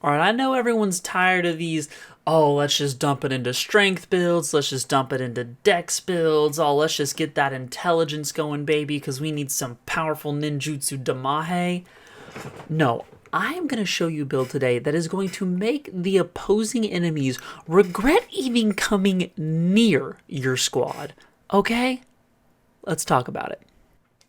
Alright, I know everyone's tired of these, oh, let's just dump it into strength builds, let's just dump it into dex builds, oh, let's just get that intelligence going, baby, because we need some powerful ninjutsu damahe. No, I am going to show you a build today that is going to make the opposing enemies regret even coming near your squad. Okay? Let's talk about it.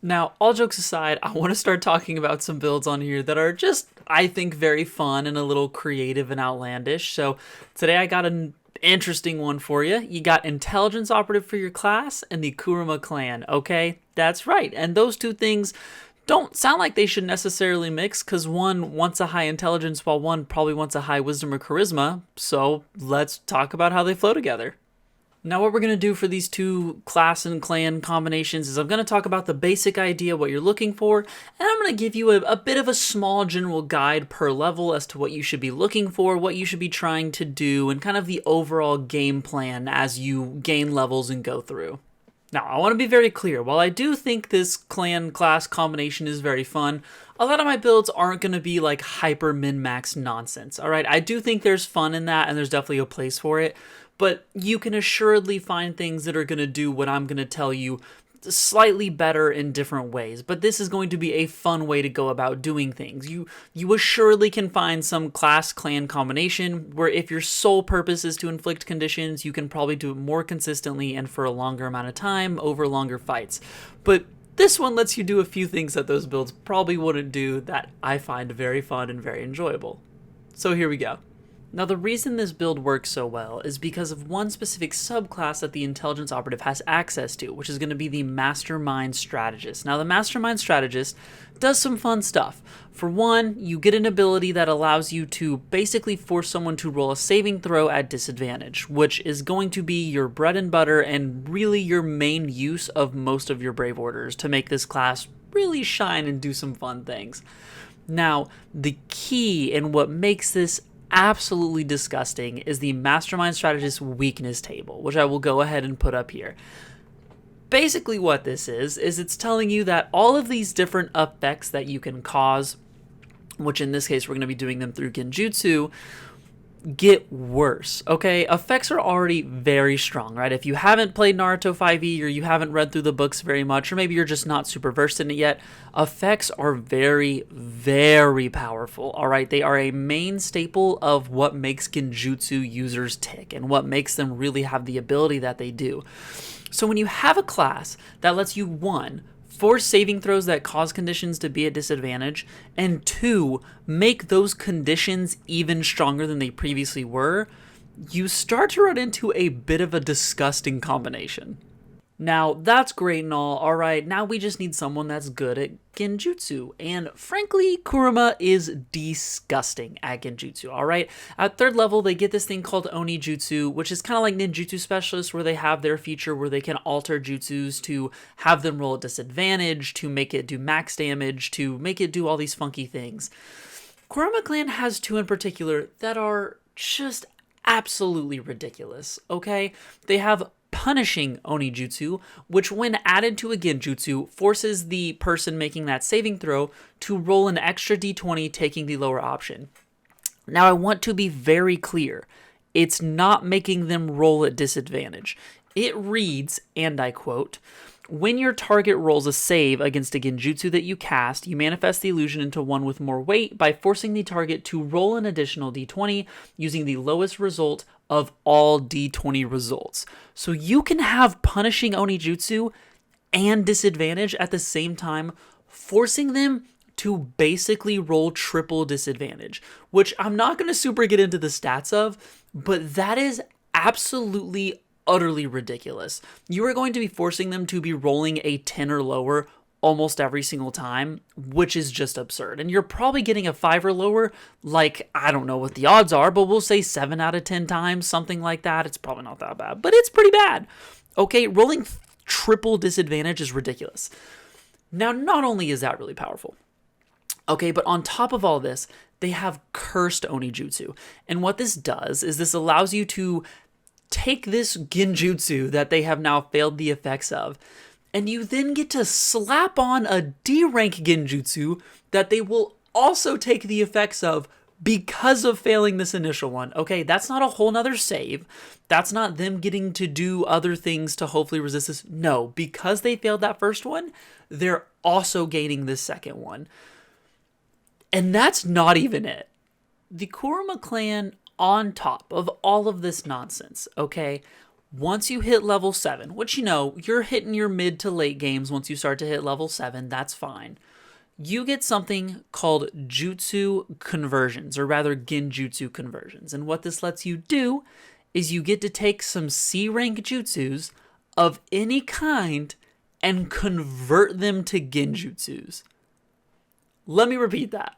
Now, all jokes aside, I want to start talking about some builds on here that are just, I think, very fun and a little creative and outlandish. So today I got an interesting one for you. You got Intelligence Operative for your class and the Kurama clan, okay? That's right, and those two things don't sound like they should necessarily mix, because one wants a high intelligence while one probably wants a high wisdom or charisma, so let's talk about how they flow together. Now what we're going to do for these two class and clan combinations is I'm going to talk about the basic idea, what you're looking for, and I'm going to give you a bit of a small general guide per level as to what you should be looking for, what you should be trying to do, and kind of the overall game plan as you gain levels and go through. Now, I want to be very clear, while I do think this clan-class combination is very fun, a lot of my builds aren't going to be like hyper min-max nonsense, alright? I do think there's fun in that, and there's definitely a place for it, but you can assuredly find things that are going to do what I'm going to tell you slightly better in different ways, but this is going to be a fun way to go about doing things. You assuredly can find some class-clan combination where if your sole purpose is to inflict conditions, you can probably do it more consistently and for a longer amount of time over longer fights. But this one lets you do a few things that those builds probably wouldn't do that I find very fun and very enjoyable. So here we go. Now, the reason this build works so well is because of one specific subclass that the Intelligence Operative has access to, which is going to be the Mastermind strategist. Now, the Mastermind strategist does some fun stuff. For one, you get an ability that allows you to basically force someone to roll a saving throw at disadvantage, which is going to be your bread and butter and really your main use of most of your Brave Orders to make this class really shine and do some fun things. Now, the key in what makes this absolutely disgusting is the Mastermind Strategist weakness table, which I will go ahead and put up here. Basically what this is it's telling you that all of these different effects that you can cause, which in this case we're going to be doing them through genjutsu, get worse, okay? Effects are already very strong, right? If you haven't played Naruto 5e or you haven't read through the books very much, or maybe you're just not super versed in it yet, effects are very, very powerful, all right? They are a main staple of what makes genjutsu users tick and what makes them really have the ability that they do. So when you have a class that lets you, one, force saving throws that cause conditions to be at disadvantage, and two, make those conditions even stronger than they previously were, you start to run into a bit of a disgusting combination. Now, that's great and alright, now we just need someone that's good at genjutsu, and frankly, Kurama is disgusting at genjutsu, alright? At 3rd level, they get this thing called Oni Jutsu, which is kind of like ninjutsu specialists, where they have their feature where they can alter jutsus to have them roll at disadvantage, to make it do max damage, to make it do all these funky things. Kurama Clan has two in particular that are just absolutely ridiculous, okay? They have Punishing Oni Jutsu, which when added to a genjutsu, forces the person making that saving throw to roll an extra d20, taking the lower option. Now, I want to be very clear. It's not making them roll at disadvantage. It reads, and I quote, "When your target rolls a save against a genjutsu that you cast, you manifest the illusion into one with more weight by forcing the target to roll an additional d20 using the lowest result of all d20 results." So you can have Punishing Oni Jutsu and disadvantage at the same time, forcing them to basically roll triple disadvantage, which I'm not going to super get into the stats of, but that is absolutely utterly ridiculous. You are going to be forcing them to be rolling a 10 or lower almost every single time, which is just absurd. And you're probably getting a 5 or lower, like, I don't know what the odds are, but we'll say 7 out of 10 times, something like that. It's probably not that bad, but it's pretty bad. Okay, rolling triple disadvantage is ridiculous. Now, not only is that really powerful, okay, but on top of all this, they have Cursed Oni Jutsu. And what this does is this allows you to take this genjutsu that they have now failed the effects of, and you then get to slap on a D rank genjutsu that they will also take the effects of because of failing this initial one. Okay, that's not a whole nother save. That's not them getting to do other things to hopefully resist this. No, because they failed that first one, they're also gaining this second one. And that's not even it. The Kurama clan, on top of all of this nonsense, okay, once you hit level 7, which you're hitting your mid to late games once you start to hit level 7, that's fine. You get something called jutsu conversions, or rather genjutsu conversions. And what this lets you do is you get to take some C rank jutsus of any kind and convert them to genjutsus. Let me repeat that.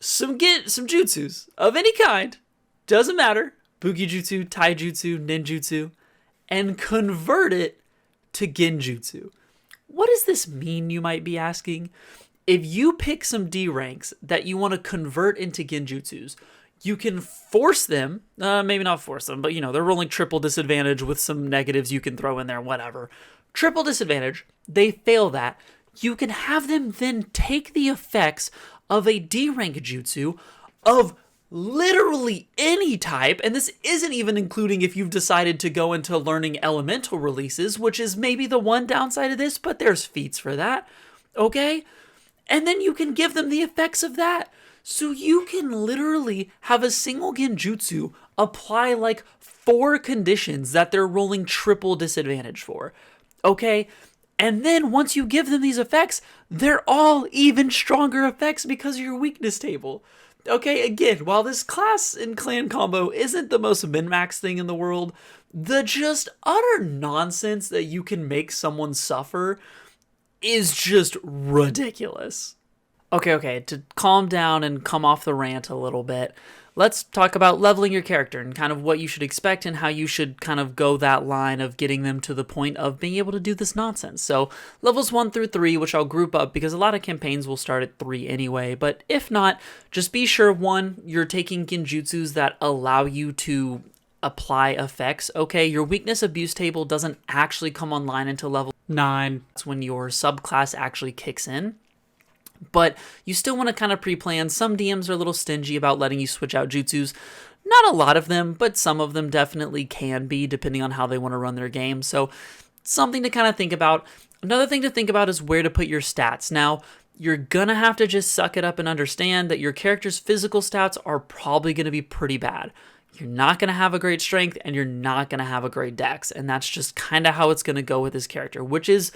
Some jutsus of any kind, doesn't matter, Bukijutsu, Taijutsu, Ninjutsu, and convert it to genjutsu. What does this mean, you might be asking? If you pick some D ranks that you want to convert into genjutsus, you can force them, maybe not force them, but they're rolling triple disadvantage with some negatives you can throw in there, whatever. Triple disadvantage, they fail that. You can have them then take the effects of a D rank jutsu of literally any type, and this isn't even including if you've decided to go into learning elemental releases, which is maybe the one downside of this, but there's feats for that, okay? And then you can give them the effects of that. So you can literally have a single genjutsu apply like 4 conditions that they're rolling triple disadvantage for, okay? And then once you give them these effects, they're all even stronger effects because of your weakness table. Okay, again, while this class and clan combo isn't the most min-max thing in the world, the just utter nonsense that you can make someone suffer is just ridiculous. Okay, to calm down and come off the rant a little bit, let's talk about leveling your character and kind of what you should expect and how you should kind of go that line of getting them to the point of being able to do this nonsense. So levels 1 through 3, which I'll group up because a lot of campaigns will start at 3 anyway, but if not, just be sure, 1, you're taking genjutsus that allow you to apply effects. Okay, your weakness abuse table doesn't actually come online until level 9. That's when your subclass actually kicks in. But you still want to kind of pre-plan. Some DMs are a little stingy about letting you switch out jutsus. Not a lot of them, but some of them definitely can be, depending on how they want to run their game. So something to kind of think about. Another thing to think about is where to put your stats. Now, you're going to have to just suck it up and understand that your character's physical stats are probably going to be pretty bad. You're not going to have a great strength, and you're not going to have a great dex. And that's just kind of how it's going to go with this character, which is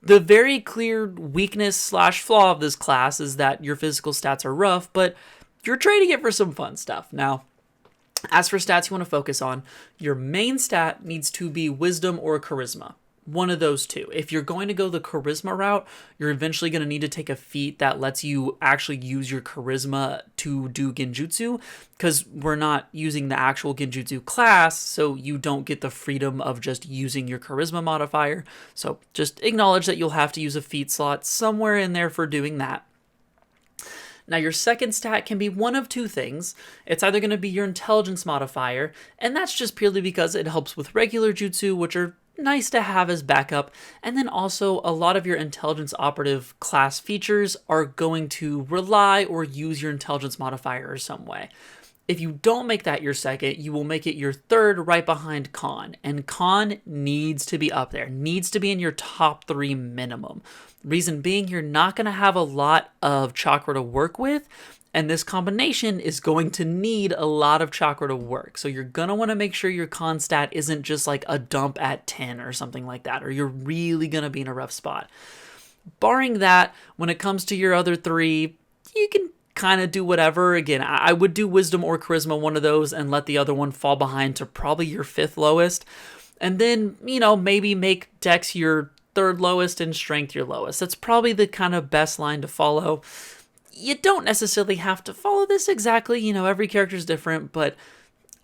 the very clear weakness/flaw of this class is that your physical stats are rough, but you're trading it for some fun stuff. Now, as for stats you want to focus on, your main stat needs to be wisdom or charisma. One of those two. If you're going to go the charisma route, you're eventually going to need to take a feat that lets you actually use your charisma to do genjutsu, because we're not using the actual genjutsu class, so you don't get the freedom of just using your charisma modifier. So just acknowledge that you'll have to use a feat slot somewhere in there for doing that. Now, your second stat can be one of two things. It's either going to be your intelligence modifier, and that's just purely because it helps with regular jutsu, which are nice to have as backup, and then also a lot of your intelligence operative class features are going to rely or use your intelligence modifier in some way. If you don't make that your second, you will make it your third right behind con, and con needs to be up there, needs to be in your top 3 minimum. Reason being, you're not going to have a lot of chakra to work with, and this combination is going to need a lot of chakra to work. So you're going to want to make sure your con stat isn't just like a dump at 10 or something like that, or you're really going to be in a rough spot. Barring that, when it comes to your other 3, you can kind of do whatever. Again, I would do wisdom or charisma, one of those, and let the other one fall behind to probably your 5th lowest. And then, maybe make dex your 3rd lowest and strength your lowest. That's probably the kind of best line to follow. You don't necessarily have to follow this exactly, every character is different, but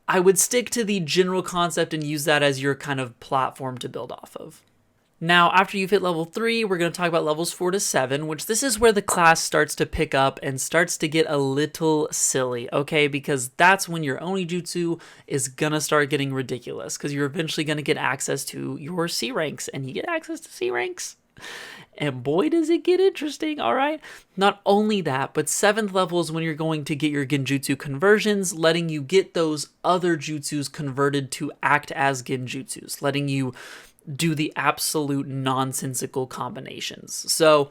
I would stick to the general concept and use that as your kind of platform to build off of. Now, after you've hit level 3, we're going to talk about levels 4 to 7, which this is where the class starts to pick up and starts to get a little silly, okay? Because that's when your Onijutsu is going to start getting ridiculous, because you're eventually going to get access to your C ranks, and you get access to C ranks? And boy, does it get interesting, all right? Not only that, but 7th level is when you're going to get your genjutsu conversions, letting you get those other jutsus converted to act as genjutsus, letting you do the absolute nonsensical combinations. So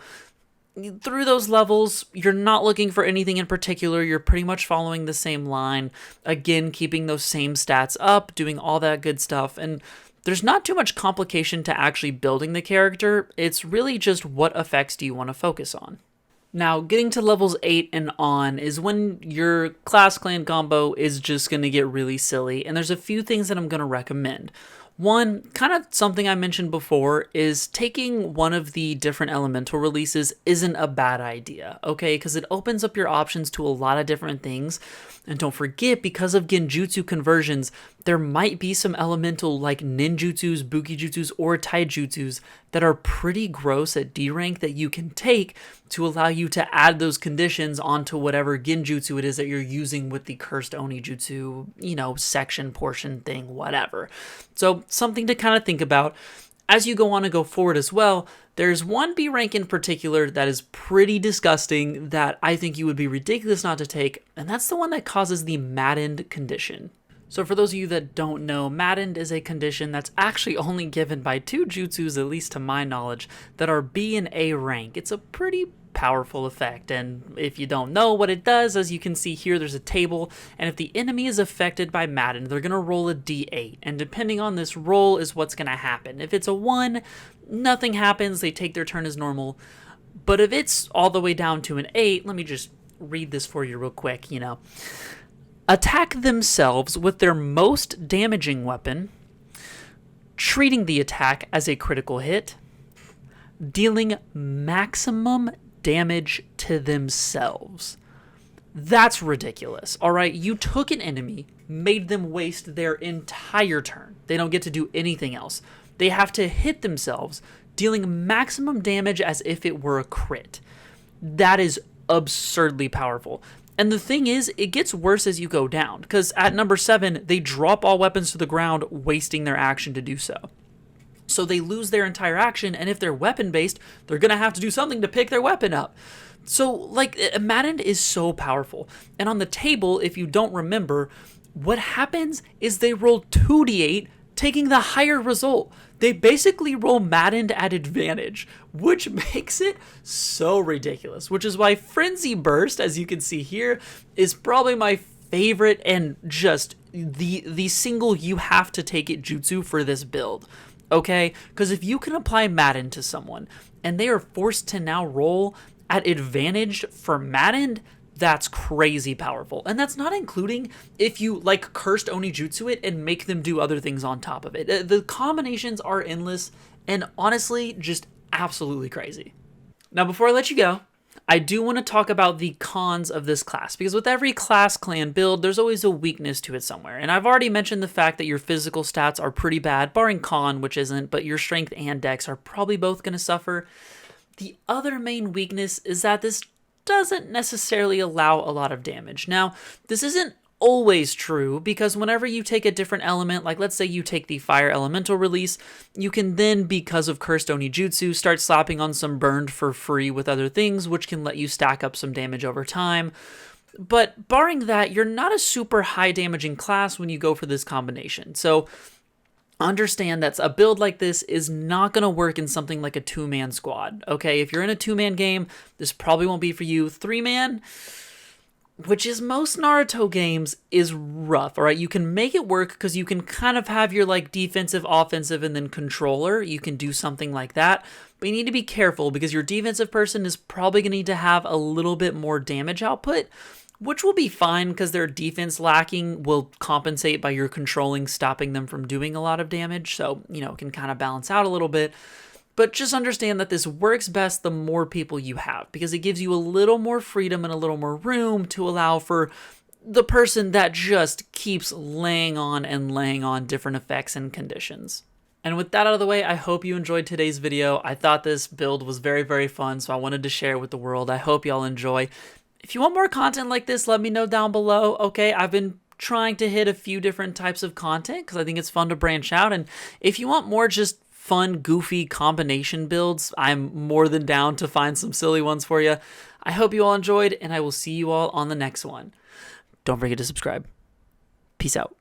through those levels, you're not looking for anything in particular. You're pretty much following the same line. Again, keeping those same stats up, doing all that good stuff. And there's not too much complication to actually building the character. It's really just what effects do you want to focus on. Now, getting to levels 8 and on is when your class clan combo is just going to get really silly. And there's a few things that I'm going to recommend. One, kind of something I mentioned before, is taking one of the different elemental releases isn't a bad idea, okay? Because it opens up your options to a lot of different things. And don't forget, because of genjutsu conversions, there might be some elemental like ninjutsus, bukijutsus, or taijutsus that are pretty gross at D rank that you can take to allow you to add those conditions onto whatever genjutsu it is that you're using with the cursed oni jutsu, section, portion thing, whatever. So something to kind of think about. As you go on and go forward as well, there's one B rank in particular that is pretty disgusting that I think you would be ridiculous not to take, and that's the one that causes the Maddened condition. So for those of you that don't know, Maddened is a condition that's actually only given by 2 jutsus, at least to my knowledge, that are B and A rank. It's a pretty powerful effect, and if you don't know what it does, as you can see here, there's a table, and if the enemy is affected by Madden, they're going to roll a d8, and depending on this roll is what's going to happen. If it's a 1, nothing happens, they take their turn as normal, but if it's all the way down to an 8, let me just read this for you real quick, attack themselves with their most damaging weapon, treating the attack as a critical hit, dealing maximum damage to themselves. That's ridiculous, all right? You took an enemy, made them waste their entire turn. They don't get to do anything else. They have to hit themselves, dealing maximum damage as if it were a crit. That is absurdly powerful. And the thing is, it gets worse as you go down, because at number 7, they drop all weapons to the ground, wasting their action to do so. So they lose their entire action, and if they're weapon-based, they're going to have to do something to pick their weapon up. So, Maddened is so powerful. And on the table, if you don't remember, what happens is they roll 2d8, taking the higher result. They basically roll Maddened at advantage, which makes it so ridiculous. Which is why Frenzy Burst, as you can see here, is probably my favorite and just the single you have to take it jutsu for this build. Okay, because if you can apply Madden to someone and they are forced to now roll at advantage for Madden, that's crazy powerful. And that's not including if you cursed Oni Jutsu it and make them do other things on top of it. The combinations are endless and honestly just absolutely crazy. Now, before I let you go, I do want to talk about the cons of this class, because with every class clan build, there's always a weakness to it somewhere. And I've already mentioned the fact that your physical stats are pretty bad, barring con, which isn't, but your strength and dex are probably both going to suffer. The other main weakness is that this doesn't necessarily allow a lot of damage. Now, this isn't always true, because whenever you take a different element, like let's say you take the fire elemental release, you can then, because of cursed oni jutsu, start slapping on some burned for free with other things, which can let you stack up some damage over time. But barring that, you're not a super high damaging class when you go for this combination. So understand that a build like this is not going to work in something like a 2-man squad. Okay, if you're in a 2-man game, this probably won't be for you. 3-man, which is most Naruto games, is rough, all right? You can make it work because you can kind of have your defensive, offensive, and then controller. You can do something like that, but you need to be careful because your defensive person is probably going to need to have a little bit more damage output, which will be fine because their defense lacking will compensate by your controlling, stopping them from doing a lot of damage, so, it can kind of balance out a little bit. But just understand that this works best the more people you have, because it gives you a little more freedom and a little more room to allow for the person that just keeps laying on different effects and conditions. And with that out of the way, I hope you enjoyed today's video. I thought this build was very, very fun, so I wanted to share it with the world. I hope y'all enjoy. If you want more content like this, let me know down below, okay? I've been trying to hit a few different types of content because I think it's fun to branch out. And if you want more just fun, goofy combination builds, I'm more than down to find some silly ones for you. I hope you all enjoyed, and I will see you all on the next one. Don't forget to subscribe. Peace out.